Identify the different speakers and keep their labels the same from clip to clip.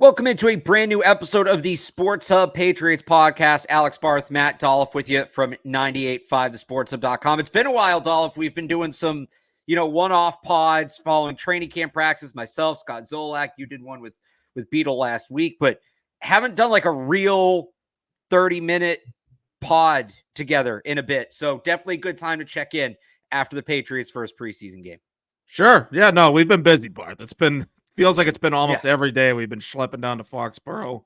Speaker 1: Welcome into a brand new episode of the Sports Hub Patriots podcast. Alex Barth, Matt Dolloff with you from 98.5 thesportshub.com. It's been a while, Dolloff. We've been doing some, one-off pods following training camp practices. Myself, Scott Zolak, you did one with Beetle last week, but haven't done like a real 30-minute pod together in a bit. So definitely a good time to check in after the Patriots' first preseason game.
Speaker 2: Sure. Yeah, no, we've been busy, Barth. Feels like it's been almost every day we've been schlepping down to Foxborough.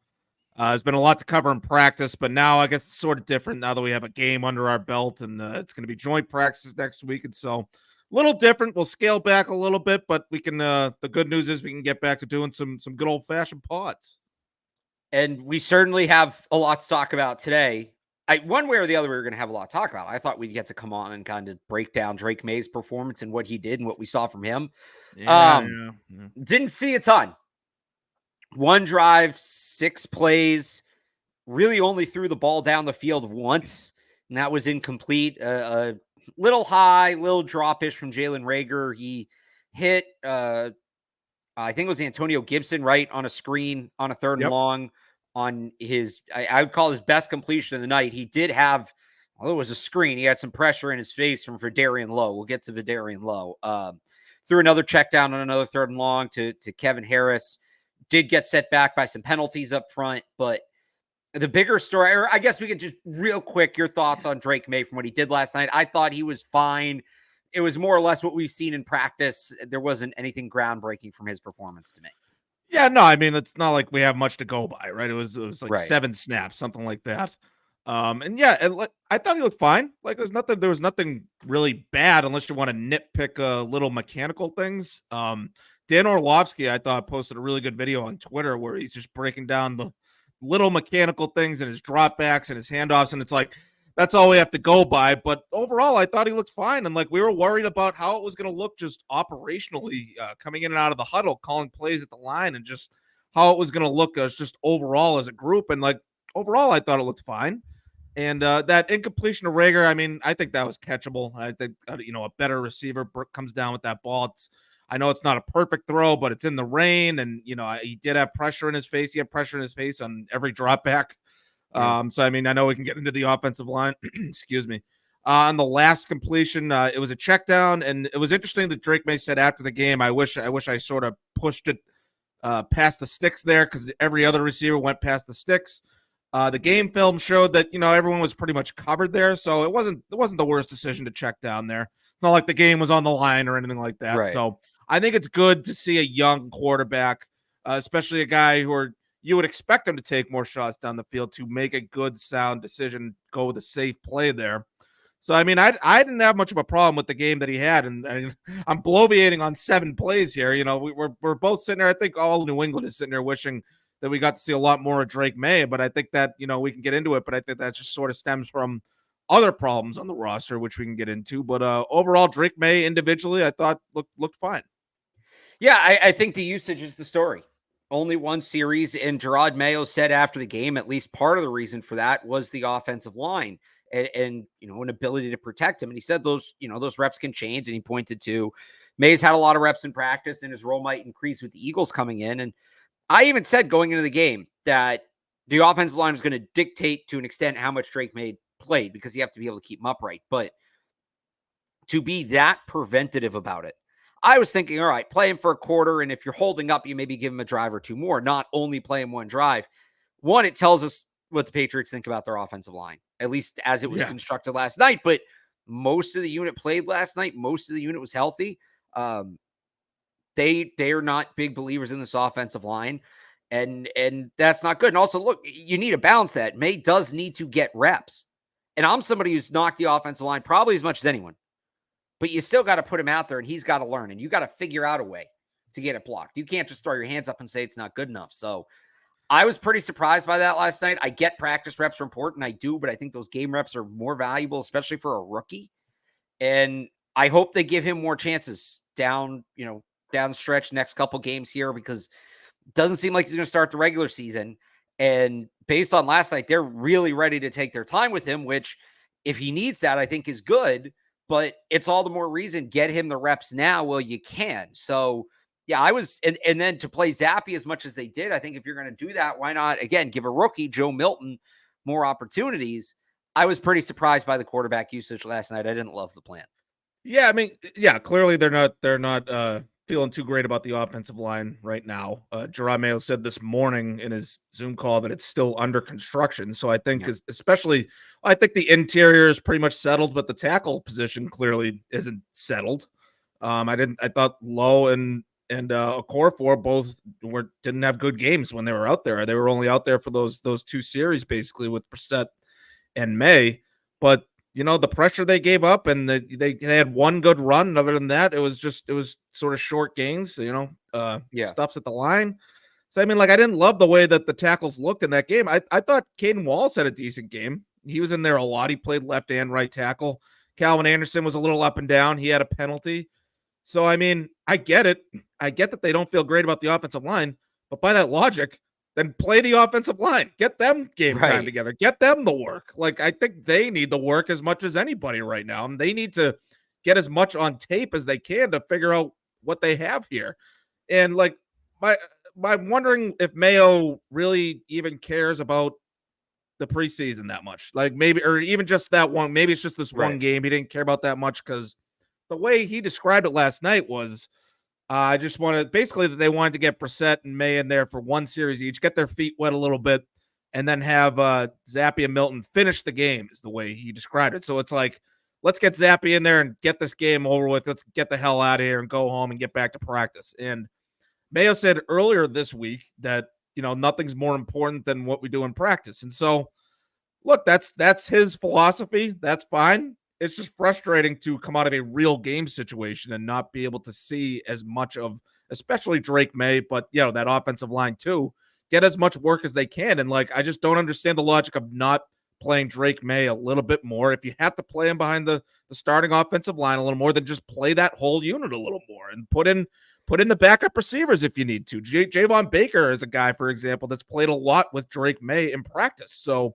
Speaker 2: There's been a lot to cover in practice, but now I guess it's sort of different now that we have a game under our belt, and it's going to be joint practices next week. And so a little different. We'll scale back a little bit, but we can, the good news is we can get back to doing some good old fashioned pods.
Speaker 1: And we certainly have a lot to talk about today. One way or the other, we were going to have a lot to talk about. I thought we'd get to come on and kind of break down Drake Maye's performance and what he did and what we saw from him. Didn't see a ton. One drive, 6 plays, really only threw the ball down the field once, and that was incomplete. A little high, little drop-ish from Jalen Reagor. He hit, I think it was Antonio Gibson, right, on a screen on a third and long on his, I would call his best completion of the night. He did have, although it was a screen, he had some pressure in his face from Vidarian Lowe. We'll get to Vidarian Lowe. Threw another check down on another third and long to Kevin Harris. Did get set back by some penalties up front, but the bigger story, or I guess we could just real quick, your thoughts on Drake Maye from what he did last night. I thought he was fine. It was more or less what we've seen in practice. There wasn't anything groundbreaking from his performance to me.
Speaker 2: Yeah, no, I mean, it's not like we have much to go by, right? It was like 7 snaps, something like that. And yeah, I thought he looked fine. Like there was nothing really bad unless you want to nitpick little mechanical things. Dan Orlovsky, I thought, posted a really good video on Twitter where he's just breaking down the little mechanical things and his dropbacks and his handoffs. And it's like, that's all we have to go by. But overall, I thought he looked fine. And like, we were worried about how it was going to look just operationally coming in and out of the huddle, calling plays at the line, and just how it was going to look as just overall as a group. And like, overall, I thought it looked fine. And that incompletion of Reagor, I mean, I think that was catchable. I think, a better receiver comes down with that ball. I know it's not a perfect throw, but it's in the rain. And, he did have pressure in his face. He had pressure in his face on every drop back. So, I mean, I know we can get into the offensive line. Excuse me. On the last completion, it was a check down. And it was interesting that Drake Maye said after the game, I wish I sort of pushed it past the sticks there, because every other receiver went past the sticks. The game film showed that, everyone was pretty much covered there. So it wasn't the worst decision to check down there. It's not like the game was on the line or anything like that. Right. So I think it's good to see a young quarterback, especially a guy you would expect him to take more shots down the field, to make a good, sound decision, go with a safe play there. So, I mean, I didn't have much of a problem with the game that he had. And I'm bloviating on 7 plays here. We're both sitting there. I think all New England is sitting there wishing that we got to see a lot more of Drake Maye, but I think that, we can get into it, but I think that just sort of stems from other problems on the roster, which we can get into. But overall, Drake Maye individually, I thought looked fine.
Speaker 1: Yeah, I think the usage is the story. Only one series, and Gerard Mayo said after the game, at least part of the reason for that was the offensive line and an ability to protect him. And he said those reps can change, and he pointed to Maye's had a lot of reps in practice, and his role might increase with the Eagles coming in. And I even said going into the game that the offensive line was going to dictate to an extent how much Drake Maye played, because you have to be able to keep him upright. But to be that preventative about it, I was thinking, all right, play him for a quarter, and if you're holding up, you maybe give him a drive or 2 more, not only play him 1 drive. One, it tells us what the Patriots think about their offensive line, at least as it was constructed last night. But most of the unit played last night. Most of the unit was healthy. They are not big believers in this offensive line, and that's not good. And also, look, you need to balance that. Maye does need to get reps. And I'm somebody who's knocked the offensive line probably as much as anyone. But you still got to put him out there, and he's got to learn, and you got to figure out a way to get it blocked. You can't just throw your hands up and say it's not good enough. So I was pretty surprised by that last night. I get practice reps are important. I do, but I think those game reps are more valuable, especially for a rookie. And I hope they give him more chances down the stretch next couple games here, because it doesn't seem like he's going to start the regular season. And based on last night, they're really ready to take their time with him, which if he needs that, I think is good. But it's all the more reason, get him the reps now while you can. So Yeah, I was, and then to play Zappy as much as they did, I think if you're going to do that, why not, again, give a rookie, Joe Milton, more opportunities? I was pretty surprised by the quarterback usage last night. I didn't love the plan.
Speaker 2: Yeah, I mean, yeah, clearly they're not feeling too great about the offensive line right now. Drake Maye said this morning in his Zoom call that it's still under construction. So I think especially I think the interior is pretty much settled, but the tackle position clearly isn't settled. I thought Lowe and Okorafor both didn't have good games when they were out there. They were only out there for those two series basically with Brissett and May, but the pressure they gave up, and they had one good run. And other than that, it was sort of short gains, stuffs at the line. So, I mean, I didn't love the way that the tackles looked in that game. I thought Caden Wallace had a decent game. He was in there a lot. He played left and right tackle. Calvin Anderson was a little up and down. He had a penalty. So, I mean, I get it. I get that they don't feel great about the offensive line, but by that logic, then play the offensive line. Get them game time together. Get them the work. I think they need the work as much as anybody right now. And they need to get as much on tape as they can to figure out what they have here. And I'm wondering if Mayo really even cares about the preseason that much. Maybe, or even just that one. Maybe it's just this one game. He didn't care about that much because the way he described it last night was, I just wanted basically that they wanted to get Brissett and May in there for one series each, get their feet wet a little bit, and then have Zappy and Milton finish the game is the way he described it. So it's let's get Zappy in there and get this game over with. Let's get the hell out of here and go home and get back to practice. And Mayo said earlier this week that, nothing's more important than what we do in practice. And so, look, that's his philosophy. That's fine. It's just frustrating to come out of a real game situation and not be able to see as much of, especially Drake Maye, but that offensive line too, get as much work as they can. And I just don't understand the logic of not playing Drake Maye a little bit more. If you have to play him behind the starting offensive line a little more, then just play that whole unit a little more and put in the backup receivers if you need to. Javon Baker is a guy, for example, that's played a lot with Drake Maye in practice. So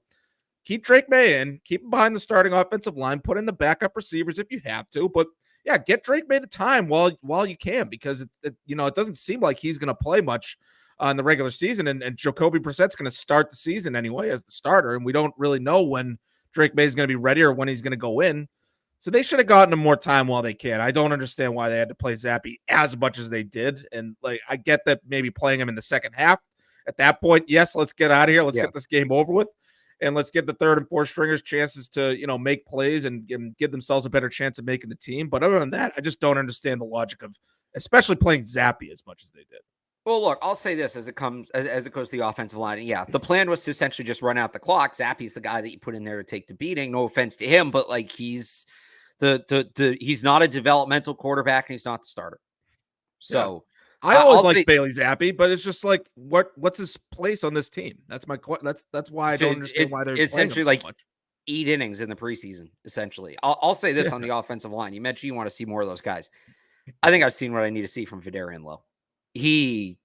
Speaker 2: keep Drake Maye in, keep him behind the starting offensive line, put in the backup receivers if you have to, but yeah, get Drake Maye the time while you can, because it doesn't seem like he's going to play much in the regular season, and Jacoby Brissett's going to start the season anyway as the starter, and we don't really know when Drake Maye is going to be ready or when he's going to go in. So they should have gotten him more time while they can. I don't understand why they had to play Zappy as much as they did, and I get that maybe playing him in the second half. At that point, yes, let's get out of here. Let's get this game over with. And let's give the third and fourth stringers chances to, make plays and give themselves a better chance of making the team. But other than that, I just don't understand the logic of especially playing Zappy as much as they did.
Speaker 1: Well, look, I'll say this as it goes to the offensive line. Yeah, the plan was to essentially just run out the clock. Zappy's the guy that you put in there to take the beating. No offense to him, but he's he's not a developmental quarterback and he's not the starter. So
Speaker 2: I always like Bailey Zappy, but it's just what's his place on this team? That's why I don't understand why they're essentially playing him so much.
Speaker 1: 8 innings in the preseason. Essentially, I'll say this on the offensive line. You mentioned you want to see more of those guys. I think I've seen what I need to see from Vidarian Lowe. He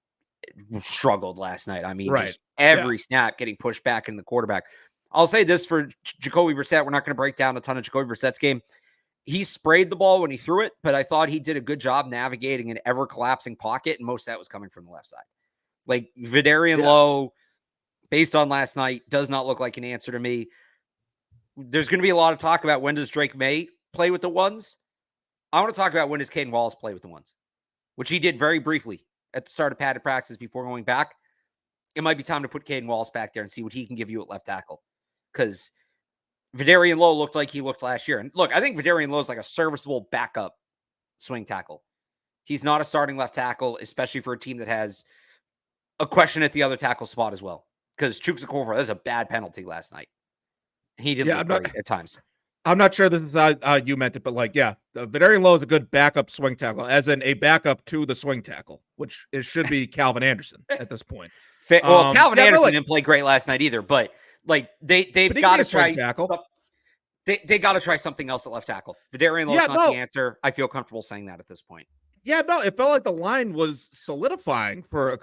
Speaker 1: struggled last night. I mean, just every snap getting pushed back in the quarterback. I'll say this for Jacoby Brissett. We're not going to break down a ton of Jacoby Brissett's game. He sprayed the ball when he threw it, but I thought he did a good job navigating an ever-collapsing pocket, and most of that was coming from the left side. Vidarian Lowe, based on last night, does not look like an answer to me. There's going to be a lot of talk about when does Drake Maye play with the ones. I want to talk about when does Caden Wallace play with the ones, which he did very briefly at the start of padded practice before going back. It might be time to put Caden Wallace back there and see what he can give you at left tackle, because Vidarian Lowe looked like he looked last year. And look, I think Vidarian Lowe is a serviceable backup swing tackle. He's not a starting left tackle, especially for a team that has a question at the other tackle spot as well. Because Chuks Okorafor, that was a bad penalty last night. He did look great at times.
Speaker 2: I'm not sure this is how you meant it, but Vidarian Lowe is a good backup swing tackle, as in a backup to the swing tackle, which it should be Calvin Anderson at this point.
Speaker 1: Well, Calvin Anderson didn't play great last night either, but they've got to try tackle. They got to try something else at left tackle. Vidarian Lowe's not the answer. I feel comfortable saying that at this point.
Speaker 2: Yeah, no, it felt like the line was solidifying for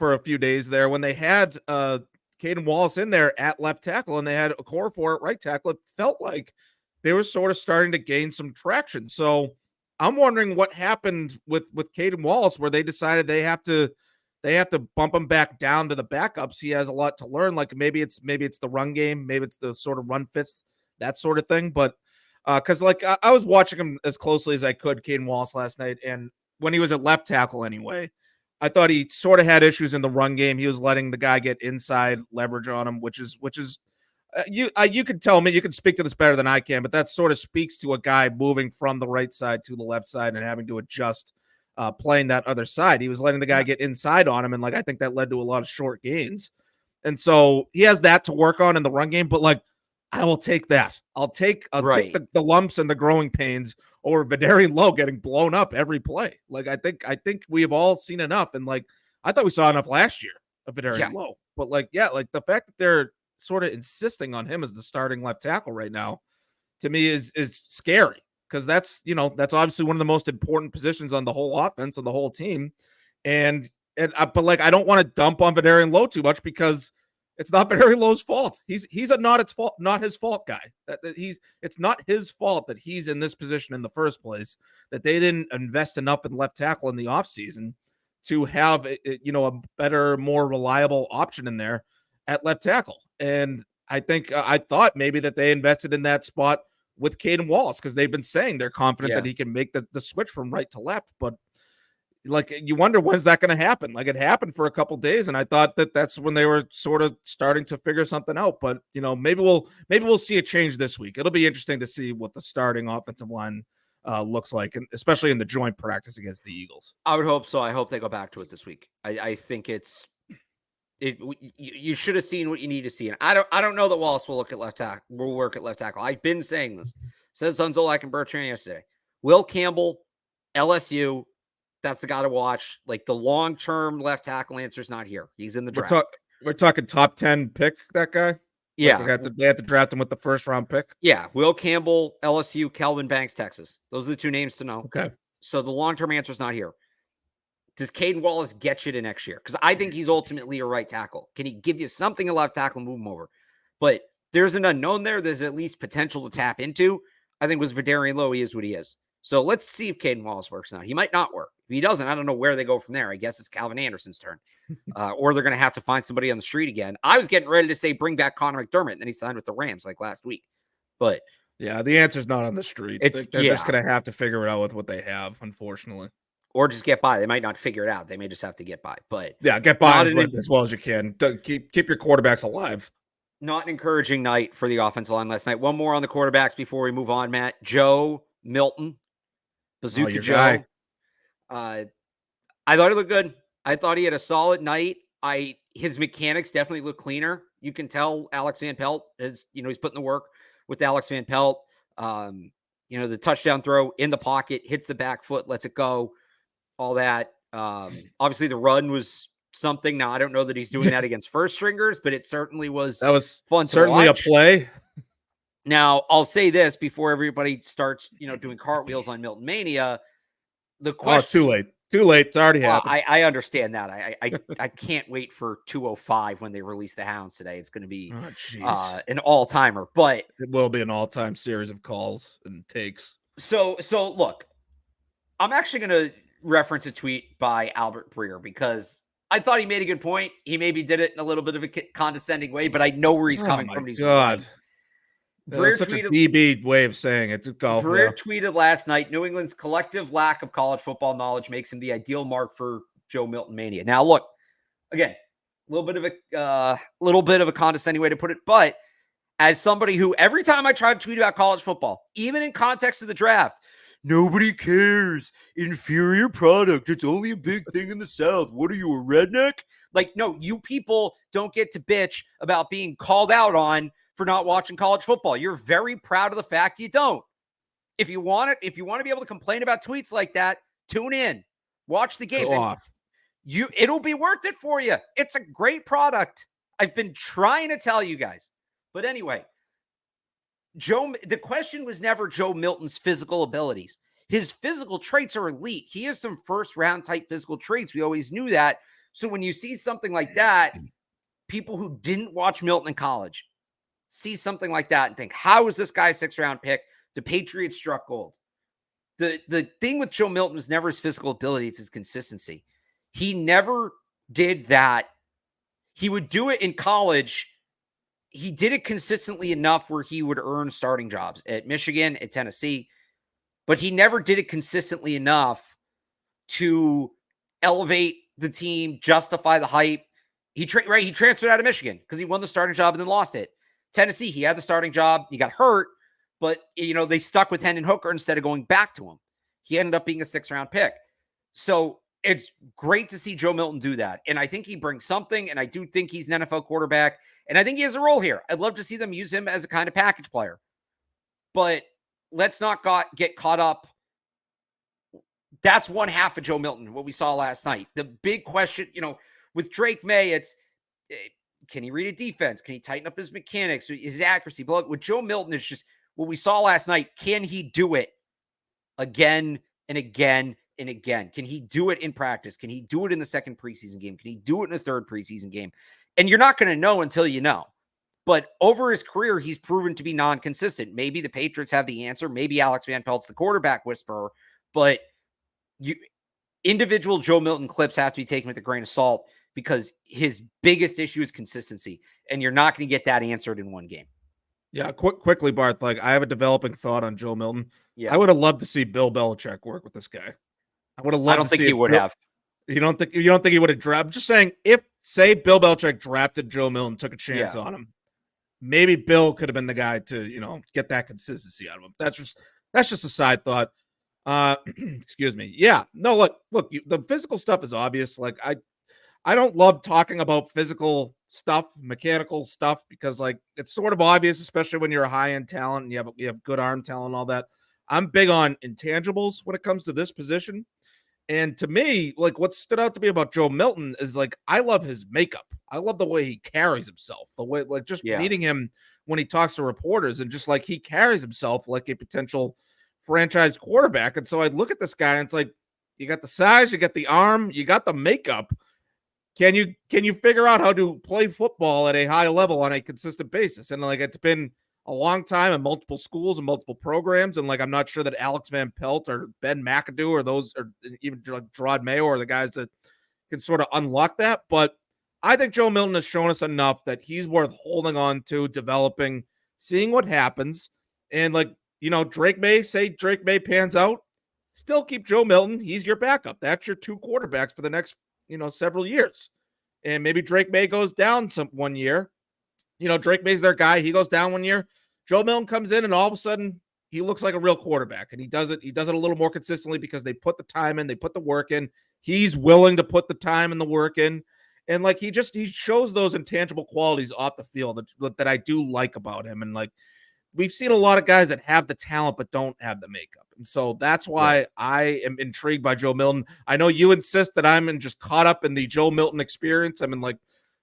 Speaker 2: a few days there when they had Caden Wallace in there at left tackle and they had Okorafor at right tackle. It felt like they were sort of starting to gain some traction. So I'm wondering what happened with Caden Wallace, where they decided they have to bump him back down to the backups. He has a lot to learn. Like maybe it's the run game, maybe it's the sort of run fits, that sort of thing. But because I was watching him as closely as I could, Caden Wallace last night, and when he was at left tackle anyway, I thought he sort of had issues in the run game. He was letting the guy get inside leverage on him, which is you could tell me, you can speak to this better than I can, but that sort of speaks to a guy moving from the right side to the left side and having to adjust playing that other side. He was letting the guy get inside on him, and like I think that led to a lot of short gains. And so he has that to work on in the run game, but like I will take that. I'll take the lumps and the growing pains over Vidarian Lowe getting blown up every play. Like I think we have all seen enough, and like I thought we saw enough last year of Vidarian Lowe. But like like the fact that they're sort of insisting on him as the starting left tackle right now, to me is scary, because that's obviously one of the most important positions on the whole offense of the whole team. But like I don't want to dump on Vidarian Lowe too much, because it's not Vidarian Lowe's fault. He's not his fault guy. It's not his fault that he's in this position in the first place, that they didn't invest enough in left tackle in the offseason to have a better, more reliable option in there at left tackle. And I think I thought maybe that they invested in that spot with Caden Wallace, because they've been saying they're confident that he can make the switch from right to left. But like you wonder, when's that going to happen? Like it happened for a couple days, and I thought that's when they were sort of starting to figure something out. But maybe we'll see a change this week. It'll be interesting to see what the starting offensive line looks like, and especially in the joint practice against the Eagles.
Speaker 1: I would hope so. I hope they go back to it this week. I think you should have seen what you need to see. And I don't know that Wallace will work at left tackle. I've been saying this. Said Zunzolak and Bertrand yesterday. Will Campbell, LSU, that's the guy to watch. Like the long-term left tackle answer is not here. He's in the draft.
Speaker 2: We're talking top 10 pick, that guy?
Speaker 1: Yeah.
Speaker 2: Like they had to draft him with the first round pick?
Speaker 1: Yeah. Will Campbell, LSU, Kelvin Banks, Texas. Those are the two names to know.
Speaker 2: Okay.
Speaker 1: So the long-term answer is not here. Does Caden Wallace get you to next year? Because I think he's ultimately a right tackle. Can he give you something at left tackle and move him over? But there's an unknown there. There's at least potential to tap into. I think with Vidarian Lowe, he is what he is. So let's see if Caden Wallace works now. He might not work. If he doesn't, I don't know where they go from there. I guess it's Calvin Anderson's turn. Or they're going to have to find somebody on the street again. I was getting ready to say bring back Connor McDermott, and then he signed with the Rams like last week. But
Speaker 2: yeah, the answer's not on the street. They're just going to have to figure it out with what they have, unfortunately.
Speaker 1: Or just get by. They might not figure it out. They may just have to get by. But
Speaker 2: yeah, get by as well as you can. Keep your quarterbacks alive.
Speaker 1: Not an encouraging night for the offensive line last night. One more on the quarterbacks before we move on, Matt. Joe Milton, Bazooka Joe.
Speaker 2: Guy.
Speaker 1: I thought he looked good. I thought he had a solid night. His mechanics definitely look cleaner. You can tell Alex Van Pelt is, he's putting the work with Alex Van Pelt. The touchdown throw in the pocket, hits the back foot, lets it go. All that. Obviously the run was something. Now I don't know that he's doing that against first stringers, but it certainly was.
Speaker 2: That was
Speaker 1: fun.
Speaker 2: Certainly a play.
Speaker 1: Now I'll say this before everybody starts, doing cartwheels on Milton Mania. The question.
Speaker 2: Too late. It's already happened.
Speaker 1: I understand that. I can't wait for 2:05 when they release the Hounds today. It's going to be an all timer, but
Speaker 2: it will be an all time series of calls and takes.
Speaker 1: So look, I'm actually going to reference a tweet by Albert Breer, because I thought he made a good point. He maybe did it in a little bit of a condescending way, but I know where he's coming from.
Speaker 2: God. That's such a DB way of saying it.
Speaker 1: Breer tweeted last night, New England's collective lack of college football knowledge makes him the ideal mark for Joe Milton Mania. Now, look, again, a little bit of a condescending way to put it, but as somebody who every time I try to tweet about college football, even in context of the draft, nobody cares. Inferior product. It's only a big thing in the South. What are you, a redneck? Like, no, you people don't get to bitch about being called out on for not watching college football. You're very proud of the fact you don't. If you want to be able to complain about tweets like that, tune in. Watch the games. It'll be worth it for you. It's a great product. I've been trying to tell you guys. But anyway, the question was never Joe Milton's physical abilities. His physical traits are elite. He has some first round type physical traits. We always knew that. So when you see something like that, people who didn't watch Milton in college see something like that and think, how is this guy a 6th round pick? The Patriots struck gold. The thing with Joe Milton was never his physical ability, it's his consistency. He never did that. He would do it in college. He did it consistently enough where he would earn starting jobs at Michigan, at Tennessee, but he never did it consistently enough to elevate the team, justify the hype. He transferred out of Michigan because he won the starting job and then lost it. Tennessee, he had the starting job. He got hurt, but they stuck with Hendon Hooker instead of going back to him. He ended up being a 6th-round pick. So it's great to see Joe Milton do that. And I think he brings something, and I do think he's an NFL quarterback, and I think he has a role here. I'd love to see them use him as a kind of package player. But let's not get caught up. That's one half of Joe Milton, what we saw last night. The big question, with Drake Maye, it's can he read a defense? Can he tighten up his mechanics, his accuracy? But with Joe Milton, it's just what we saw last night. Can he do it again and again and again? Can he do it in practice? Can he do it in the second preseason game? Can he do it in the third preseason game? And you're not going to know until you know. But over his career, he's proven to be non-consistent. Maybe the Patriots have the answer. Maybe Alex Van Pelt's the quarterback whisperer. But individual Joe Milton clips have to be taken with a grain of salt because his biggest issue is consistency. And you're not going to get that answered in one game.
Speaker 2: Yeah, quickly, Barth. I have a developing thought on Joe Milton.
Speaker 1: Yeah.
Speaker 2: I would have loved to see Bill Belichick work with this guy. I would have loved.
Speaker 1: I don't think he would have.
Speaker 2: You don't think he would have drafted? I'm just saying, if say Bill Belichick drafted Joe Milton, took a chance on him, maybe Bill could have been the guy to get that consistency out of him. That's just a side thought. Excuse me. Yeah. No. Look. The physical stuff is obvious. I don't love talking about physical stuff, mechanical stuff, because it's sort of obvious, especially when you're a high-end talent and you have good arm talent and all that. I'm big on intangibles when it comes to this position. And to me, what stood out to me about Joe Milton is I love his makeup. I love the way he carries himself, the way meeting him when he talks to reporters, and just he carries himself like a potential franchise quarterback. And so I look at this guy and it's you got the size, you got the arm, you got the makeup. Can you figure out how to play football at a high level on a consistent basis? And it's been a long time in multiple schools and multiple programs. And I'm not sure that Alex Van Pelt or Ben McAdoo or those, or even Drake Maye are the guys that can sort of unlock that. But I think Joe Milton has shown us enough that he's worth holding on to, developing, seeing what happens. And Drake Maye pans out, still keep Joe Milton. He's your backup. That's your 2 quarterbacks for the next several years. And maybe Drake Maye goes down one year. Drake Maye's their guy. He goes down 1 year. Joe Milton comes in and all of a sudden he looks like a real quarterback, and he does it a little more consistently because they put the time in, they put the work in. He's willing to put the time and the work in. And he shows those intangible qualities off the field that I do like about him. And we've seen a lot of guys that have the talent but don't have the makeup. And so that's why I am intrigued by Joe Milton. I know you insist that I'm just caught up in the Joe Milton experience. I'm in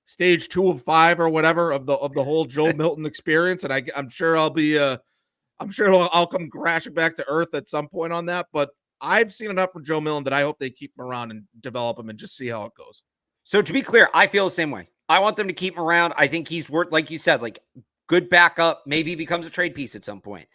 Speaker 2: stage 2 of 5 or whatever of the whole Joe Milton experience. And I'm sure I'll come crashing back to earth at some point on that. But I've seen enough from Joe Milton that I hope they keep him around and develop him and just see how it goes.
Speaker 1: So to be clear, I feel the same way. I want them to keep him around. I think he's worth, like you said, good backup, maybe becomes a trade piece at some point.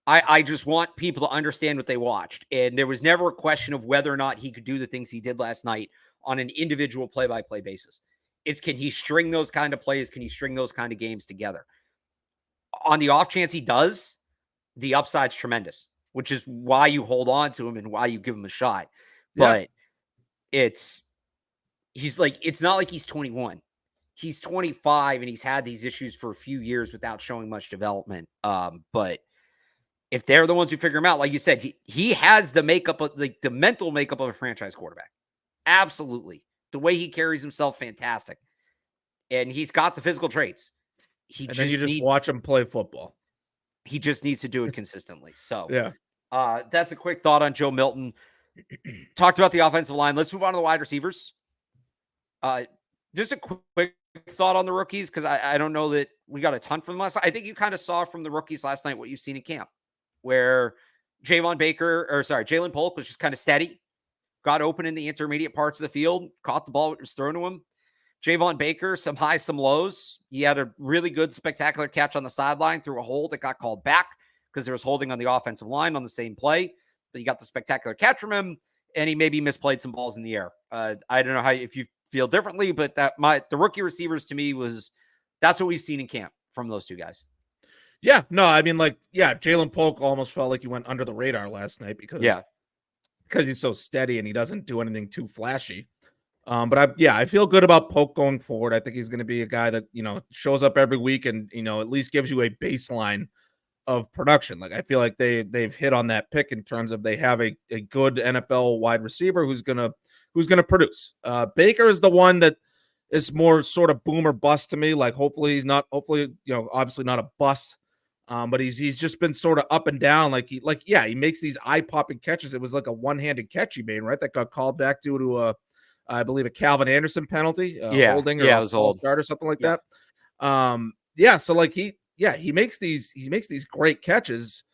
Speaker 1: I just want people to understand what they watched. And there was never a question of whether or not he could do the things he did last night on an individual play-by-play basis. It's can he string those kind of plays? Can he string those kind of games together? On the off chance he does, the upside's tremendous, which is why you hold on to him and why you give him a shot. But it's not like he's 21. He's 25 and he's had these issues for a few years without showing much development. But if they're the ones who figure him out, like you said, he has the makeup of the mental makeup of a franchise quarterback. Absolutely. The way he carries himself, fantastic. And he's got the physical traits.
Speaker 2: You just watch him play football.
Speaker 1: He just needs to do it consistently. So
Speaker 2: yeah,
Speaker 1: that's a quick thought on Joe Milton. Talked about the offensive line. Let's move on to the wide receivers. Just a quick thought on the rookies, because I don't know that we got a ton from them last night. I think you kind of saw from the rookies last night what you've seen in camp, where Jalen Polk was just kind of steady, got open in the intermediate parts of the field, caught the ball that was thrown to him. Javon Baker, some highs, some lows. He had a really good, spectacular catch on the sideline through a hold that got called back because there was holding on the offensive line on the same play. you got the spectacular catch from him, and he maybe misplayed some balls in the air. I don't know if you feel differently, but the rookie receivers to me that's what we've seen in camp from those two guys.
Speaker 2: Yeah, no, I mean, Jalen Polk almost felt like he went under the radar last night because he's so steady and he doesn't do anything too flashy. But I feel good about Polk going forward. I think he's going to be a guy that, shows up every week and, at least gives you a baseline of production. Like, I feel like they've hit on that pick in terms of they have a good NFL wide receiver who's going to produce. Baker is the one that is more sort of boom or bust to me. Like, obviously not a bust. But he's just been sort of up and down. He makes these eye-popping catches. It was like a one-handed catch he made, right? That got called back due to I believe a Calvin Anderson penalty, holding or
Speaker 1: it was
Speaker 2: a start or something like that. So he makes these great catches,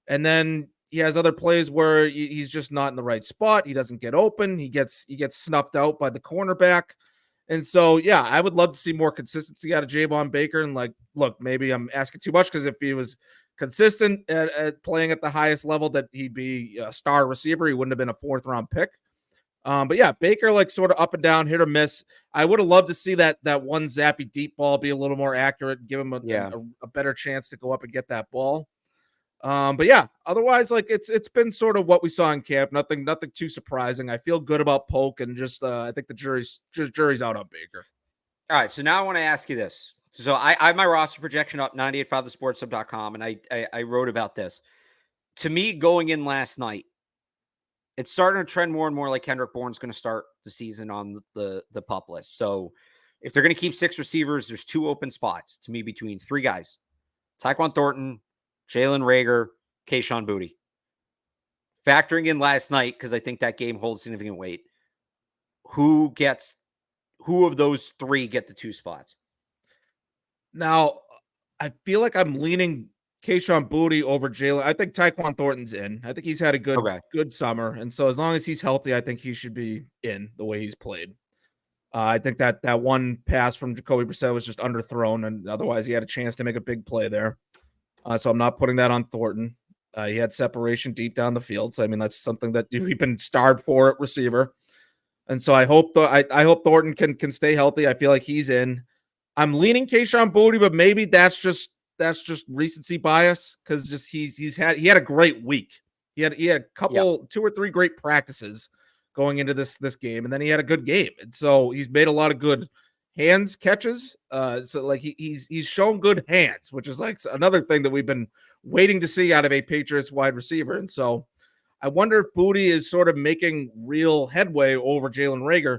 Speaker 2: and then he has other plays where he's just not in the right spot. He doesn't get open. He gets snuffed out by the cornerback. And so, I would love to see more consistency out of Javon Baker. And look, maybe I'm asking too much because if he was consistent at playing at the highest level, that he'd be a star receiver. He wouldn't have been a 4th round pick. But Baker sort of up and down, hit or miss. I would have loved to see that one zappy deep ball be a little more accurate, give him a better chance to go up and get that ball. Otherwise, it's been sort of what we saw in camp. Nothing too surprising. I feel good about Polk, and just I think the jury's out on Baker.
Speaker 1: All right, so now I want to ask you this. So I have my roster projection up 985thesportssub.com, and I wrote about this. To me, going in last night, it's starting to trend more and more like Kendrick Bourne's going to start the season on the PUP list. So if they're going to keep 6 receivers, there's 2 open spots to me between 3 guys: Tyquan Thornton, Jalen Reagor, Kayshon Boutte. Factoring in last night, because I think that game holds significant weight, who of those 3 get the 2 spots?
Speaker 2: Now, I feel like I'm leaning Kayshon Boutte over Jalen. I think Tyquan Thornton's in. I think he's had a good summer. And so as long as he's healthy, I think he should be in the way he's played. I think that one pass from Jacoby Brissett was just underthrown, and otherwise he had a chance to make a big play there. So I'm not putting that on Thornton. He had separation deep down the field. So, I mean, that's something that we've been starved for at receiver. And so I hope Thornton can stay healthy. I feel like he's in. I'm leaning Kayshon Boutte, but maybe that's just recency bias, because he had a great week. He had a couple 2 or 3 great practices going into this game, and then he had a good game. And so he's made a lot of good hands catches. He's shown good hands, which is another thing that we've been waiting to see out of a Patriots wide receiver. And so I wonder if Boutte is sort of making real headway over Jalen Reagor.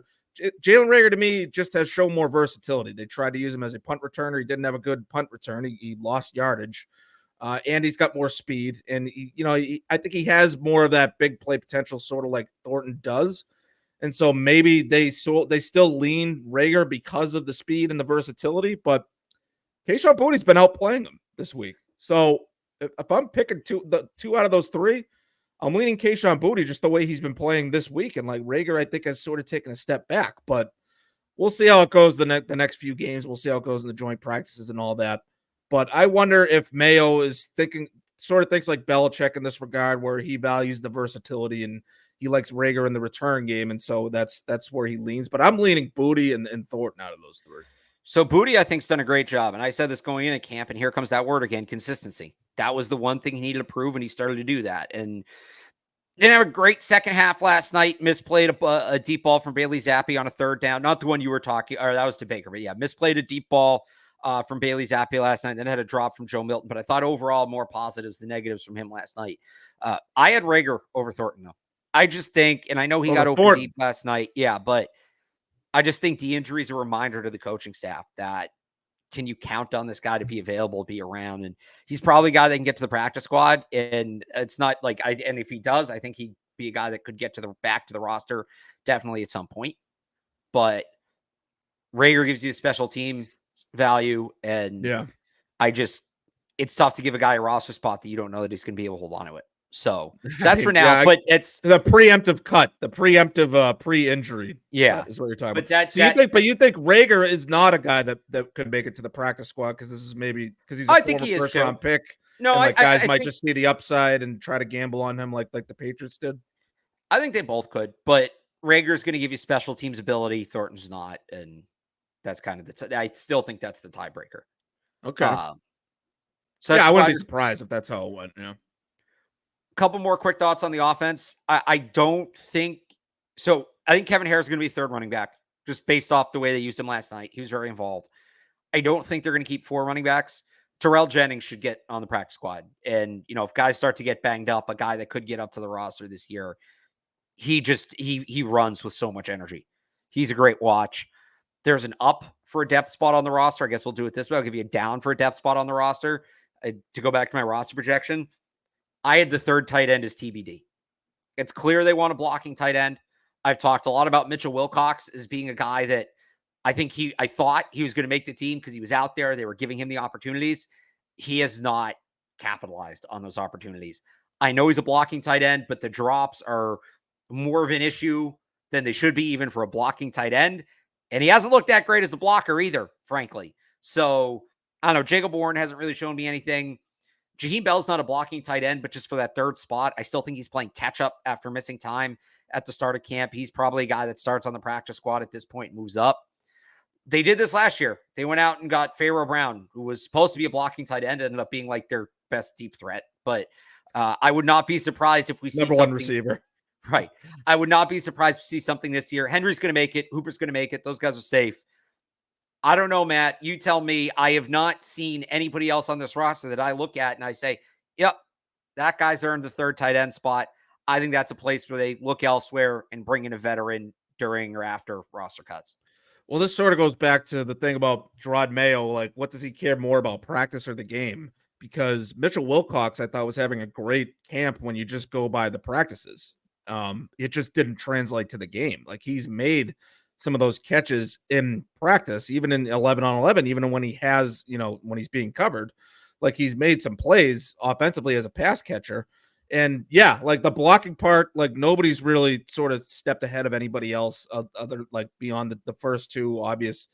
Speaker 2: Jalen Reagor, to me, just has shown more versatility. They tried to use him as a punt returner. He didn't have a good punt return. He lost yardage, and he's got more speed. And I think he has more of that big play potential, sort of like Thornton does. And so maybe they still lean Reagor because of the speed and the versatility. But Kayshon Boutte's been outplaying him this week. So if I'm picking two out of those 3, I'm leaning Kayshon Boutte just the way he's been playing this week. And Reagor, I think, has sort of taken a step back, but we'll see how it goes the next few games. We'll see how it goes in the joint practices and all that. But I wonder if Mayo is thinks like Belichick in this regard, where he values the versatility and he likes Reagor in the return game. And so that's where he leans, but I'm leaning Boutte and Thornton out of those 3. So
Speaker 1: Boutte, I think, has done a great job. And I said this going into camp, and here comes that word again: consistency. That was the one thing he needed to prove, and he started to do that. And didn't have a great second half last night. Misplayed a deep ball from Bailey Zappi on a 3rd down. Not the one you were talking, or that was to Baker, but misplayed a deep ball from Bailey Zappi last night. Then had a drop from Joe Milton. But I thought overall more positives than negatives from him last night. I had Reagor over Thornton, though. I just think, and I know he got open deep last night. Yeah, but I just think the injury is a reminder to the coaching staff that, can you count on this guy to be available, be around? And he's probably a guy that can get to the practice squad. And it's not and if he does, I think he'd be a guy that could get back to the roster definitely at some point. But Reagor gives you a special team value. And it's tough to give a guy a roster spot that you don't know that he's going to be able to hold on to it. So that's for now, but it's
Speaker 2: the preemptive cut, the preemptive pre-injury.
Speaker 1: Yeah,
Speaker 2: is what you're talking about. You think Reagor is not a guy that could make it to the practice squad, because this is maybe because he's a former first round pick,
Speaker 1: No,
Speaker 2: and like guys
Speaker 1: I
Speaker 2: might
Speaker 1: think
Speaker 2: just see the upside and try to gamble on him like the Patriots did?
Speaker 1: I think they both could, but Rager's going to give you special teams ability. Thornton's not, and that's kind of I still think that's the tiebreaker.
Speaker 2: Okay.
Speaker 1: So
Speaker 2: Yeah,
Speaker 1: that's
Speaker 2: I wouldn't
Speaker 1: why
Speaker 2: be surprised if that's how it went. Yeah.
Speaker 1: a couple more quick thoughts on the offense. I don't think so. I think Kevin Harris is going to be third running back just based off the way they used him last night. He was very involved. I don't think they're going to keep 4 running backs. Terrell Jennings should get on the practice squad. And, if guys start to get banged up, a guy that could get up to the roster this year, he runs with so much energy. He's a great watch. There's an up for a depth spot on the roster. I guess we'll do it this way. I'll give you a down for a depth spot on the roster. To go back to my roster projection, I had the third tight end as TBD. It's clear they want a blocking tight end. I've talked a lot about Mitchell Wilcox as being a guy that I thought he was going to make the team because he was out there. They were giving him the opportunities. He has not capitalized on those opportunities. I know he's a blocking tight end, but the drops are more of an issue than they should be, even for a blocking tight end. And he hasn't looked that great as a blocker either, frankly. So I don't know. Jacob Warren hasn't really shown me anything. Jaheim Bell's not a blocking tight end, but just for that third spot, I still think he's playing catch up after missing time at the start of camp. He's probably a guy that starts on the practice squad at this point and moves up. They did this last year. They went out and got Pharaoh Brown, who was supposed to be a blocking tight end, ended up being like their best deep threat. But I would not be surprised if we see
Speaker 2: Number one
Speaker 1: something.
Speaker 2: receiver.
Speaker 1: Right. I would not be surprised to see something this year. Henry's going to make it. Hooper's going to make it. Those guys are safe. I don't know, Matt. You tell me. I have not seen anybody else on this roster that I look at and I say, yep, that guy's earned the third tight end spot. I think that's a place where they look elsewhere and bring in a veteran during or after roster cuts.
Speaker 2: Well, this sort of goes back to the thing about Drake Maye. Like, what does he care more about, practice or the game? Because Mitchell Wilcox, I thought, was having a great camp when you just go by the practices. It just didn't translate to the game. Like, he's made some of those catches in practice, even in 11 on 11, even when he has, when he's being covered. Like, he's made some plays offensively as a pass catcher. And yeah, like the blocking part, like nobody's really sort of stepped ahead of anybody else other like beyond the first two obvious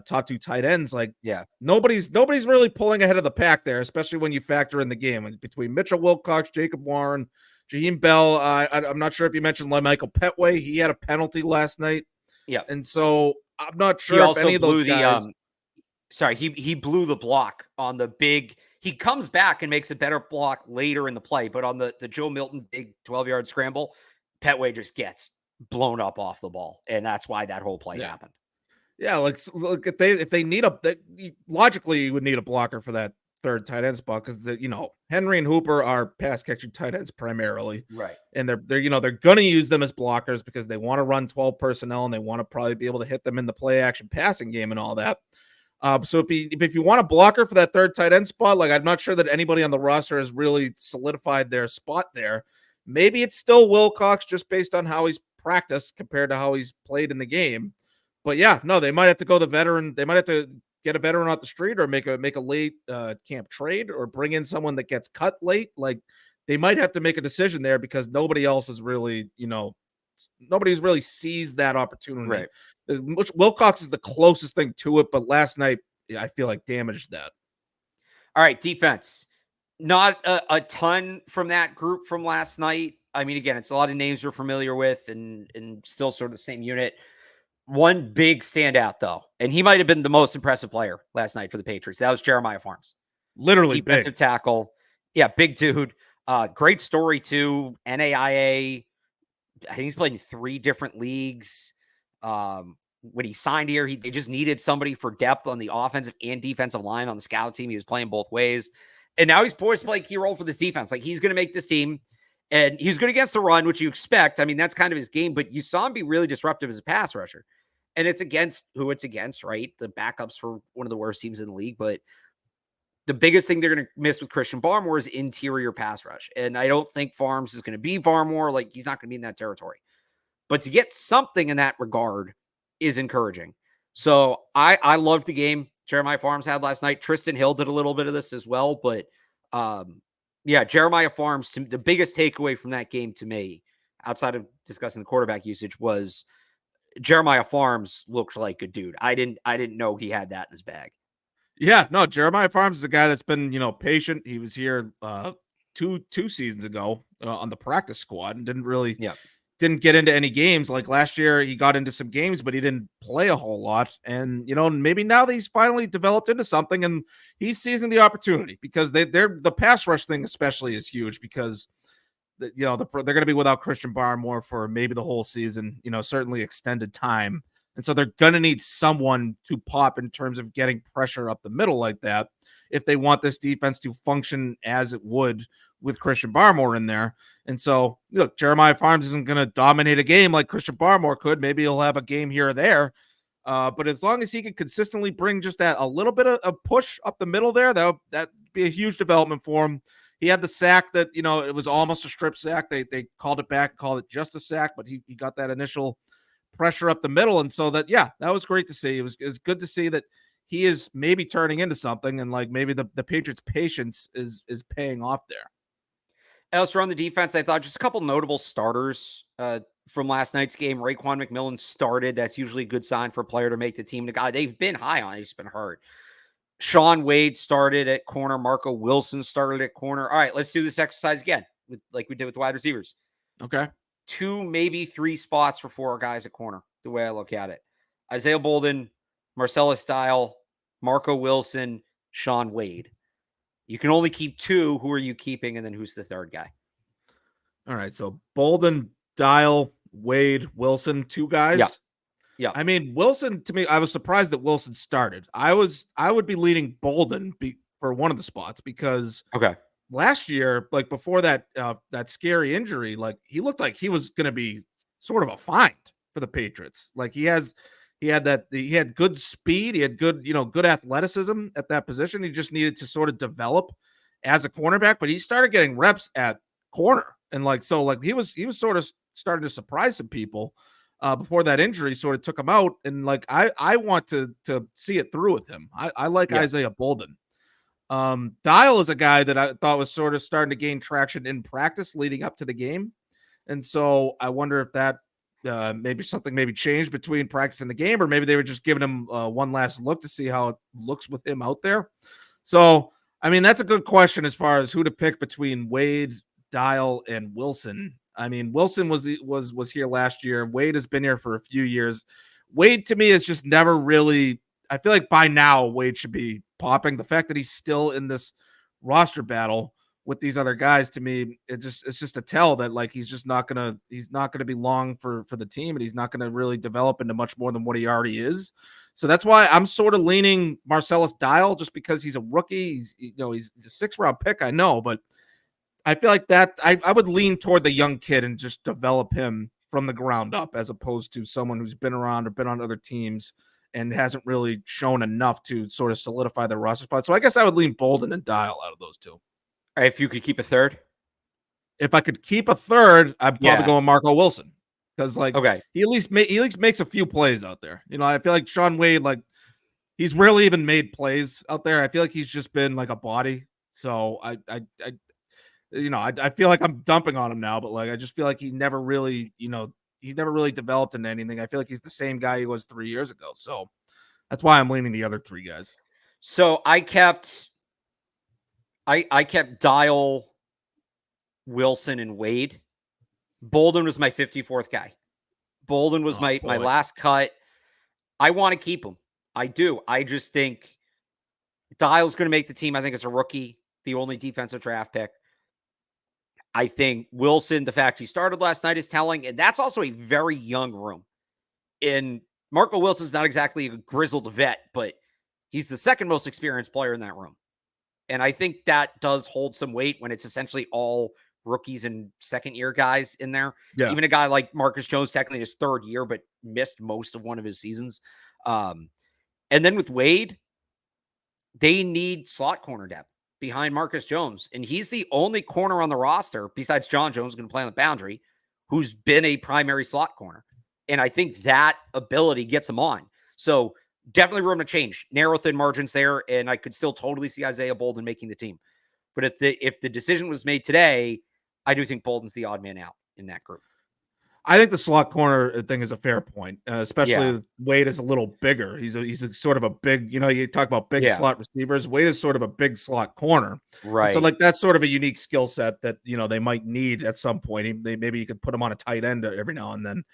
Speaker 2: top 2 tight ends. Like,
Speaker 1: yeah,
Speaker 2: nobody's really pulling ahead of the pack there, especially when you factor in the game between Mitchell Wilcox, Jacob Warren, Jaheim Bell. I'm not sure if you mentioned Michael Petway. He had a penalty last night.
Speaker 1: Yeah.
Speaker 2: And so I'm not
Speaker 1: He
Speaker 2: sure if
Speaker 1: also
Speaker 2: any of those
Speaker 1: blew
Speaker 2: guys.
Speaker 1: he blew the block on the big. He comes back and makes a better block later in the play, but on the Joe Milton big 12-yard scramble, Petway just gets blown up off the ball, and that's why that whole play happened.
Speaker 2: Yeah, like look, if they need logically you would need a blocker for that third tight end spot because Henry and Hooper are pass catching tight ends primarily,
Speaker 1: right?
Speaker 2: And they're going to use them as blockers because they want to run 12 personnel and they want to probably be able to hit them in the play action passing game and all that. So if you want a blocker for that third tight end spot, like I'm not sure that anybody on the roster has really solidified their spot there. Maybe it's still Wilcox just based on how he's practiced compared to how he's played in the game. But yeah, no, they might have to go the veteran. They might have to get a veteran off the street or make a late camp trade or bring in someone that gets cut late. Like they might have to make a decision there because nobody else is really, nobody's really seized that opportunity.
Speaker 1: Right.
Speaker 2: Which Wilcox is the closest thing to it, but last night I feel like damaged that.
Speaker 1: All right, defense. Not a ton from that group from last night. I mean, again, it's a lot of names we're familiar with and still sort of the same unit. One big standout, though, and he might have been the most impressive player last night for the Patriots. That was Jeremiah Farms.
Speaker 2: Literally
Speaker 1: defensive
Speaker 2: big
Speaker 1: tackle. Yeah, big dude. Great story, too. NAIA. I think he's played in 3 different leagues. When he signed here, they just needed somebody for depth on the offensive and defensive line on the scout team. He was playing both ways. And now he's poised to play a key role for this defense. Like, he's going to make this team. And he's good against the run, which you expect. I mean, that's kind of his game. But you saw him be really disruptive as a pass rusher. And it's against who it's against, right? The backups for one of the worst teams in the league. But the biggest thing they're going to miss with Christian Barmore is interior pass rush. And I don't think Farms is going to be Barmore. Like, he's not going to be in that territory. But to get something in that regard is encouraging. So I loved the game Jeremiah Farms had last night. Tristan Hill did a little bit of this as well. But yeah, Jeremiah Farms, the biggest takeaway from that game to me, outside of discussing the quarterback usage, was Jeremiah Farms looked like a dude. I didn't know he had that in his bag.
Speaker 2: Yeah, no, Jeremiah Farms is a guy that's been, patient. He was here two seasons ago on the practice squad and
Speaker 1: Yeah.
Speaker 2: didn't get into any games. Like last year, he got into some games, but he didn't play a whole lot. And maybe now that he's finally developed into something, and he's seizing the opportunity because they're the pass rush thing especially is huge because they're going to be without Christian Barmore for maybe the whole season. Certainly extended time. And so they're going to need someone to pop in terms of getting pressure up the middle like that if they want this defense to function as it would with Christian Barmore in there. And so, look, Jeremiah Farms isn't going to dominate a game like Christian Barmore could. Maybe he'll have a game here or there. But as long as he can consistently bring just that a little bit of a push up the middle there, that'd be a huge development for him. He had the sack that, it was almost a strip sack. They called it back, called it just a sack, but he got that initial pressure up the middle. And so that was great to see. It was good to see that he is maybe turning into something, and like maybe the Patriots' patience is paying off there.
Speaker 1: Elsewhere on the defense, I thought just a couple notable starters from last night's game. Raekwon McMillan started. That's usually a good sign for a player to make the team. The guy they've been high on, he's been hurt. Shaun Wade started at corner. Marco Wilson started at corner. All right, let's do this exercise again, like we did with the wide receivers.
Speaker 2: Okay.
Speaker 1: 2, maybe 3 spots for 4 guys at corner, the way I look at it. Isaiah Bolden, Marcellus Dial, Marco Wilson, Shaun Wade. You can only keep 2. Who are you keeping? And then who's the third guy?
Speaker 2: All right. So Bolden, Dial, Wade, Wilson, 2 guys.
Speaker 1: Yeah. Yeah.
Speaker 2: I mean, Wilson, to me, I was surprised that Wilson started. I would be leaning Bolden for one of the spots because last year, like before that scary injury, like he looked like he was going to be sort of a find for the Patriots. Like he had good speed, he had good athleticism at that position. He just needed to sort of develop as a cornerback, but he started getting reps at corner, and he was sort of starting to surprise some people before that injury sort of took him out. And like I want to see it through with him. I like Isaiah Bolden. Dial is a guy that I thought was sort of starting to gain traction in practice leading up to the game. And so I wonder if that maybe something changed between practice and the game, or maybe they were just giving him one last look to see how it looks with him out there. So, I mean, that's a good question as far as who to pick between Wade, Dial, and Wilson. I mean, Wilson was here last year. Wade has been here for a few years. Wade, to me, is just never really, I feel like by now Wade should be popping. The fact that he's still in this roster battle with these other guys, to me, it's just a tell that like he's not gonna be long for the team, and he's not gonna really develop into much more than what he already is. So that's why I'm sort of leaning Marcellus Dial, just because he's a rookie. He's a 6th round pick, I know, but I feel like that I would lean toward the young kid and just develop him from the ground up, as opposed to someone who's been around or been on other teams and hasn't really shown enough to sort of solidify their roster spot. So I guess I would lean Bolden and Dial out of those 2.
Speaker 1: If you could keep a third?
Speaker 2: If I could keep a third, I'd probably go with Marco Wilson, because he at least makes a few plays out there. I feel like Shaun Wade, like he's rarely even made plays out there. I feel like he's just been like a body. So I feel like I'm dumping on him now, but like I just feel like he never really developed into anything. I feel like he's the same guy he was 3 years ago. So that's why I'm leaning the other 3 guys.
Speaker 1: So I kept Dial, Wilson, and Wade. Bolden was my 54th guy. Bolden was my last cut. I want to keep him. I do. I just think Dial's going to make the team. I think as a rookie, the only defensive draft pick. I think Wilson, the fact he started last night is telling, and that's also a very young room. And Marco Wilson's not exactly a grizzled vet, but he's the 2nd most experienced player in that room. And I think that does hold some weight when it's essentially all rookies and 2nd-year guys in there. Yeah. Even a guy like Marcus Jones, technically in his 3rd year, but missed most of one of his seasons. And then with Wade, they need slot corner depth behind Marcus Jones. And he's the only corner on the roster, besides John Jones, going to play on the boundary, who's been a primary slot corner. And I think that ability gets him on. So definitely room to change. Narrow, thin margins there, and I could still totally see Isaiah Bolden making the team. But if the decision was made today, I do think Bolden's the odd man out in that group.
Speaker 2: I think the slot corner thing is a fair point, especially Wade is a little bigger. He's a sort of a big, you talk about big slot receivers. Wade is sort of a big slot corner.
Speaker 1: Right.
Speaker 2: And so like that's sort of a unique skill set that, they might need at some point. Maybe you could put him on a tight end every now and then.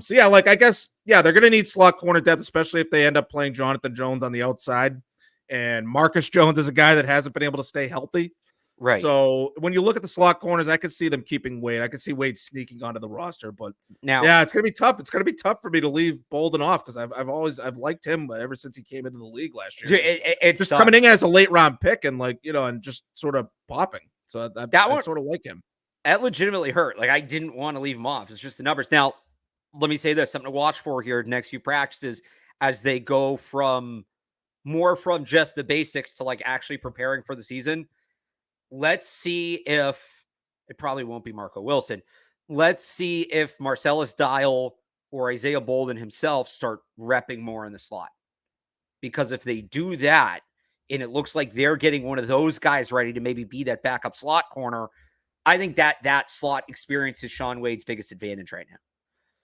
Speaker 2: So yeah, like I guess, they're going to need slot corner depth, especially if they end up playing Jonathan Jones on the outside. And Marcus Jones is a guy that hasn't been able to stay healthy.
Speaker 1: Right.
Speaker 2: So when you look at the slot corners, I could see them keeping Wade. I could see Wade sneaking onto the roster, but now, it's going to be tough. It's going to be tough for me to leave Bolden off because I've liked him ever since he came into the league last year.
Speaker 1: It's
Speaker 2: just coming in as a late round pick and and just sort of popping. So I sort of like him.
Speaker 1: That legitimately hurt. Like I didn't want to leave him off. It's just the numbers. Now, let me say this: something to watch for here the next few practices as they go from just the basics to like actually preparing for the season. Let's see if it probably won't be Marco Wilson. Let's see if Marcellus Dial or Isaiah Bolden himself start repping more in the slot. Because if they do that, and it looks like they're getting one of those guys ready to maybe be that backup slot corner, I think that slot experience is Shaun Wade's biggest advantage right now.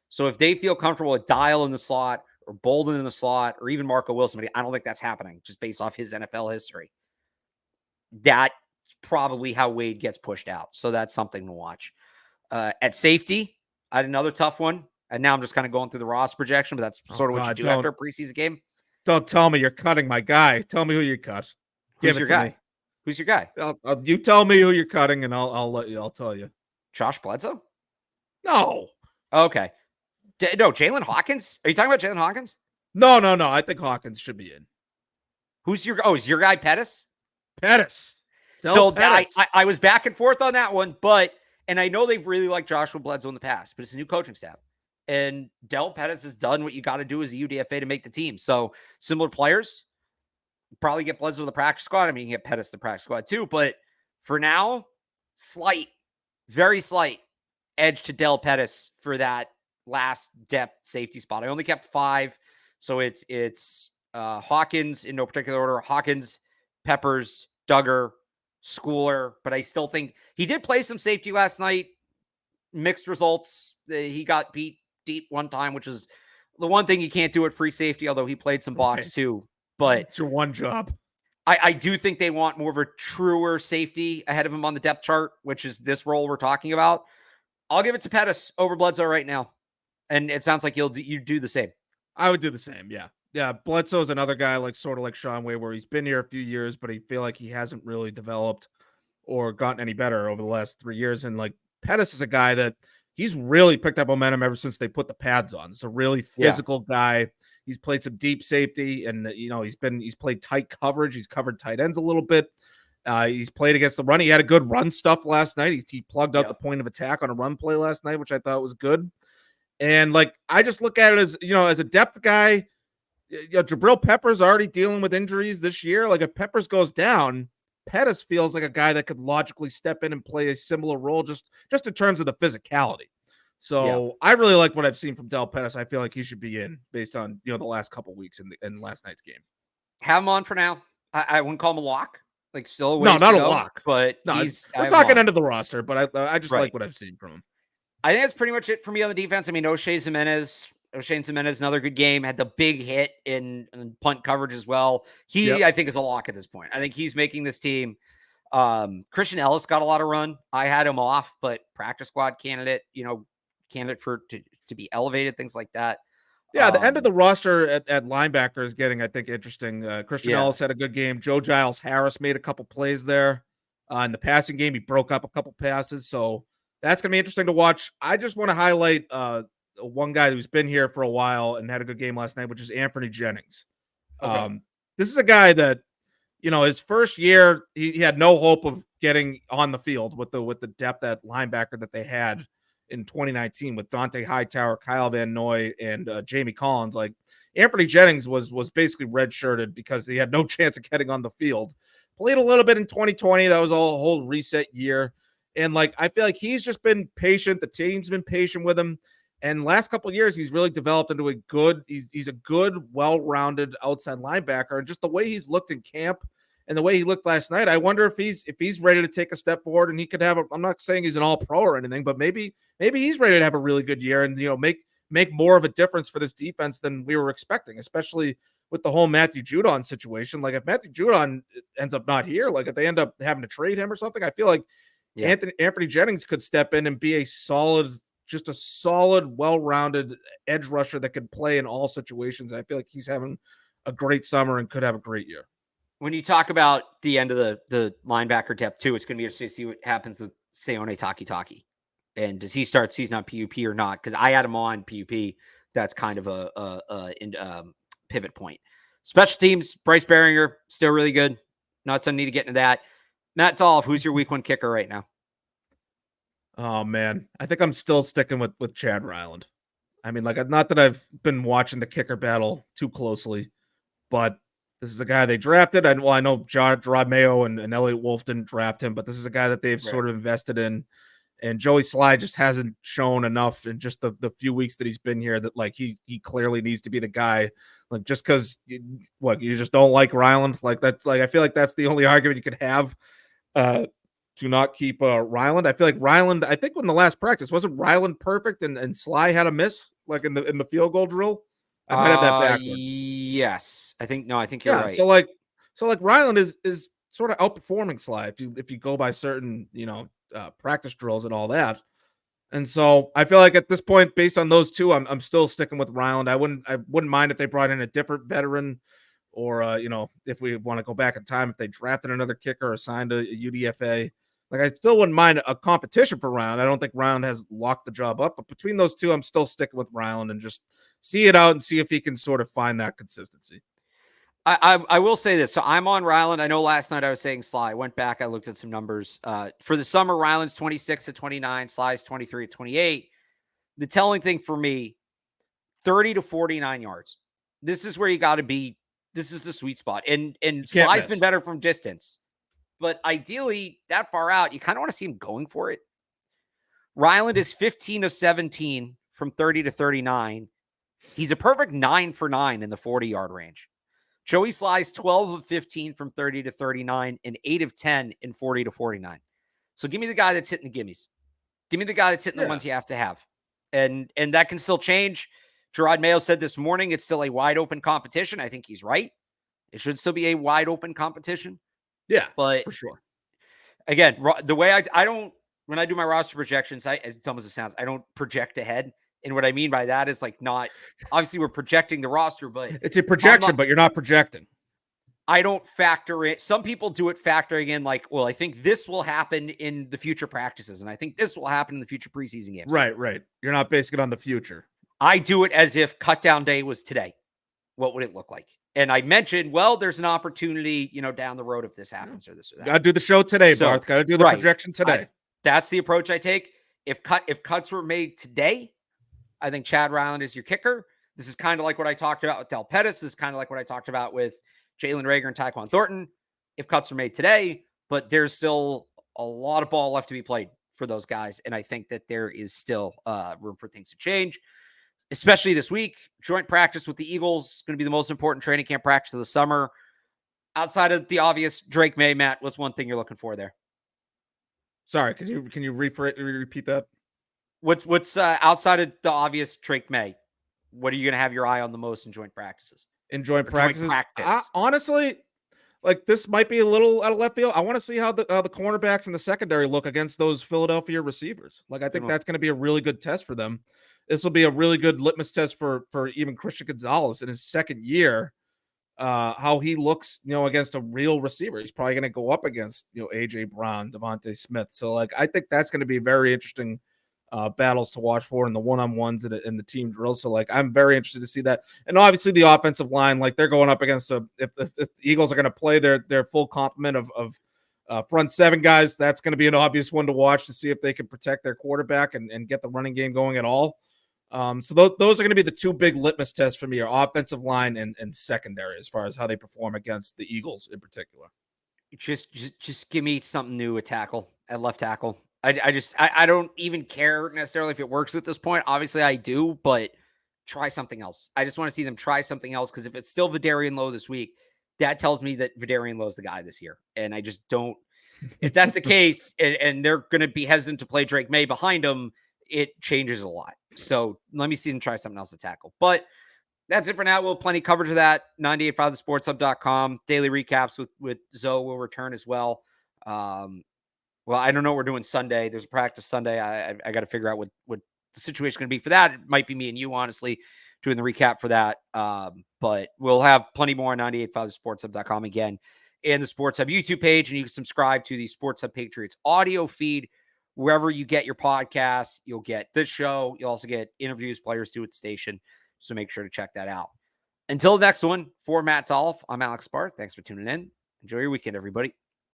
Speaker 1: So if they feel comfortable with Dial in the slot or Bolden in the slot or even Marco Wilson, I don't think that's happening just based off his NFL history. That's probably how Wade gets pushed out. So that's something to watch. At safety, I had another tough one. And now I'm just kind of going through the roster projection, but that's sort of what you do after a preseason game.
Speaker 2: Don't tell me you're cutting my guy. Tell me who you cut.
Speaker 1: Who's your guy? Who's your guy?
Speaker 2: You tell me who you're cutting, and I'll tell you.
Speaker 1: Josh Bledsoe?
Speaker 2: No.
Speaker 1: Okay. No, Jalen Hawkins? Are you talking about Jalen Hawkins?
Speaker 2: No. I think Hawkins should be in.
Speaker 1: Is your guy Pettis?
Speaker 2: Pettis.
Speaker 1: I was back and forth on that one, and I know they've really liked Joshua Bledsoe in the past, but it's a new coaching staff. And Del Pettis has done what you got to do as a UDFA to make the team. So similar players, probably get Bledsoe to the practice squad. I mean, you can get Pettis to the practice squad too, but for now, very slight edge to Del Pettis for that last depth safety spot. I only kept 5. So it's Hawkins in no particular order, Hawkins, Peppers, Duggar, Schooler, but I still think he did play some safety last night. Mixed results. He got beat deep one time, which is the one thing you can't do at free safety, although he played some box too. But
Speaker 2: it's your one job.
Speaker 1: I do think they want more of a truer safety ahead of him on the depth chart, which is this role we're talking about. I'll give it to Pettis over Bledsoe right now. And it sounds like you do the same.
Speaker 2: I would do the same. Yeah. Yeah. Bledsoe's another guy sort of like Shaun Wade, where he's been here a few years, but I feel like he hasn't really developed or gotten any better over the last 3 years. And Pettis is a guy that he's really picked up momentum ever since they put the pads on. It's a really physical guy. He's played some deep safety and, he's played tight coverage. He's covered tight ends a little bit. He's played against the run. He had a good run stuff last night. He plugged out the point of attack on a run play last night, which I thought was good. And I just look at it as, as a depth guy, Jabril Peppers already dealing with injuries this year. If Peppers goes down, Pettis feels like a guy that could logically step in and play a similar role just in terms of the physicality. So I really like what I've seen from Del Pettis. I feel like he should be in based on, the last couple weeks in last night's game.
Speaker 1: Have him on for now. I wouldn't call him a lock. Still a ways
Speaker 2: no, not
Speaker 1: to
Speaker 2: a
Speaker 1: go,
Speaker 2: lock.
Speaker 1: But
Speaker 2: we're talking end of the roster, but I just like what I've seen from him.
Speaker 1: I think that's pretty much it for me on the defense. I mean, O'Shane Jimenez, another good game, had the big hit in punt coverage as well. I think, is a lock at this point. I think he's making this team. Christian Ellis got a lot of run. I had him off, but practice squad candidate, candidate to be elevated, things like that.
Speaker 2: Yeah, the end of the roster at linebacker is getting, I think, interesting. Christian Ellis had a good game. Joe Giles Harris made a couple plays there. In the passing game, he broke up a couple passes. So that's going to be interesting to watch. I just want to highlight one guy who's been here for a while and had a good game last night, which is Anthony Jennings. Okay. This is a guy that, his first year, he had no hope of getting on the field with the depth at linebacker that they had in 2019 with Dante Hightower, Kyle Van Noy, and Jamie Collins. Anthony Jennings was basically redshirted because he had no chance of getting on the field. Played a little bit in 2020. That was a whole reset year. And I feel like he's just been patient. The team's been patient with him. And last couple of years, he's really developed into he's a good, well-rounded outside linebacker. And just the way he's looked in camp and the way he looked last night, I wonder if he's ready to take a step forward and he could have I'm not saying he's an all pro or anything, but maybe he's ready to have a really good year and, make more of a difference for this defense than we were expecting, especially with the whole Matthew Judon situation. Like if Matthew Judon ends up not here, like if they end up having to trade him or something, I feel like Anthony Jennings could step in and be a solid, well-rounded edge rusher that could play in all situations. I feel like he's having a great summer and could have a great year.
Speaker 1: When you talk about the end of the linebacker depth too, it's going to be interesting to see what happens with Sione Takitaki. And does he start season on PUP or not? Because I had him on PUP. That's kind of a pivot point. Special teams, Bryce Beringer, still really good. Not some need to get into that. Matt Dolloff, who's your week 1 kicker right now?
Speaker 2: Oh man, I think I'm still sticking with Chad Ryland. I mean, like, not that I've been watching the kicker battle too closely, but this is a guy they drafted. I know Drake Maye and Elliott Wolf didn't draft him, but this is a guy that they've sort of invested in. And Joey Sly just hasn't shown enough in just the few weeks that he's been here that like he clearly needs to be the guy. Like just because you just don't like Ryland, like that's like I feel like that's the only argument you could have to not keep Ryland. I feel like Ryland. I think when the last practice wasn't Ryland perfect and Sly had a miss like in the field goal drill. I might have that backward.
Speaker 1: Yes, I think you're right.
Speaker 2: So like Ryland is sort of outperforming Sly if you go by certain practice drills and all that. And so I feel like at this point, based on those two, I'm still sticking with Ryland. I wouldn't mind if they brought in a different veteran, or if we want to go back in time, if they drafted another kicker or signed a UDFA. Like I still wouldn't mind a competition for Ryland. I don't think Ryland has locked the job up, but between those two, I'm still sticking with Ryland and just see it out and see if he can sort of find that consistency.
Speaker 1: I will say this. So I'm on Ryland. I know last night I was saying Sly. I went back. I looked at some numbers. For the summer, Ryland's 26 to 29. Sly's 23 to 28. The telling thing for me, 30 to 49 yards. This is where you got to be. This is the sweet spot. And Sly's been better from distance. But ideally, that far out, you kind of want to see him going for it. Ryland is 15 of 17 from 30 to 39. He's a perfect 9 for 9 in the 40-yard range. Joey Sly's 12 of 15 from 30 to 39 and 8 of 10 in 40 to 49. So give me the guy that's hitting the gimmies. Give me the guy that's hitting the ones you have to have. And that can still change. Drake Maye said this morning it's still a wide open competition. I think he's right. It should still be a wide open competition.
Speaker 2: Yeah,
Speaker 1: but
Speaker 2: for sure.
Speaker 1: Again, the way I don't, when I do my roster projections, as dumb as it sounds, I don't project ahead. And what I mean by that is like not, obviously we're projecting the roster, but
Speaker 2: it's a projection, but you're not projecting.
Speaker 1: I don't factor in. Some people do it factoring in like, well, I think this will happen in the future practices. And I think this will happen in the future preseason games.
Speaker 2: Right. You're not basing it on the future.
Speaker 1: I do it as if cut down day was today. What would it look like? And I mentioned, well, there's an opportunity, down the road if this happens or this or that.
Speaker 2: Got to do the show today, Barth. Got to do the projection today.
Speaker 1: That's the approach I take. If cuts were made today, I think Chad Ryland is your kicker. This is kind of like what I talked about with Del Pettis. This is kind of like what I talked about with Jalen Reagor and Tyquan Thornton. If cuts were made today, but there's still a lot of ball left to be played for those guys. And I think that there is still room for things to change, especially this week. Joint practice with the Eagles is going to be the most important training camp practice of the summer. Outside of the obvious Drake Maye, Matt, what's one thing you're looking for there?
Speaker 2: Sorry, can you repeat that?
Speaker 1: What's outside of the obvious Drake Maye? What are you going to have your eye on the most in joint practices?
Speaker 2: In joint practices, honestly, like this might be a little out of left field. I want to see how the cornerbacks in the secondary look against those Philadelphia receivers. Like I think that's going to be a really good test for them. This will be a really good litmus test for even Christian Gonzalez in his second year. How he looks, against a real receiver. He's probably going to go up against, AJ Brown, Devontae Smith. So like, I think that's going to be very interesting battles to watch for in the one-on-ones and the team drills. So like, I'm very interested to see that. And obviously the offensive line, like they're going up against if the Eagles are going to play their full complement of front seven guys, that's going to be an obvious one to watch to see if they can protect their quarterback and get the running game going at all. So those are going to be the two big litmus tests for me, are offensive line and secondary, as far as how they perform against the Eagles in particular.
Speaker 1: Just give me something new at left tackle. I don't even care necessarily if it works at this point. Obviously I do, but try something else. I just want to see them try something else. Cause if it's still Vidarian Lowe this week, that tells me that Vidarian Lowe's the guy this year. And I just don't, if that's the case, and they're going to be hesitant to play Drake Maye behind him, it changes a lot. So let me see them try something else to tackle. But that's it for now. We'll have plenty of coverage of that. 985thesportshub.com. Daily recaps with Zoe will return as well. Well, I don't know what we're doing Sunday. There's a practice Sunday. I got to figure out what the situation is going to be for that. It might be me and you, honestly, doing the recap for that. But we'll have plenty more on 985thesportshub.com again, and the Sports Hub YouTube page. And you can subscribe to the Sports Hub Patriots audio feed wherever you get your podcasts. You'll get this show. You'll also get interviews players do at the station. So make sure to check that out. Until the next one, for Matt Dolloff, I'm Alex Barth. Thanks for tuning in. Enjoy your weekend, everybody.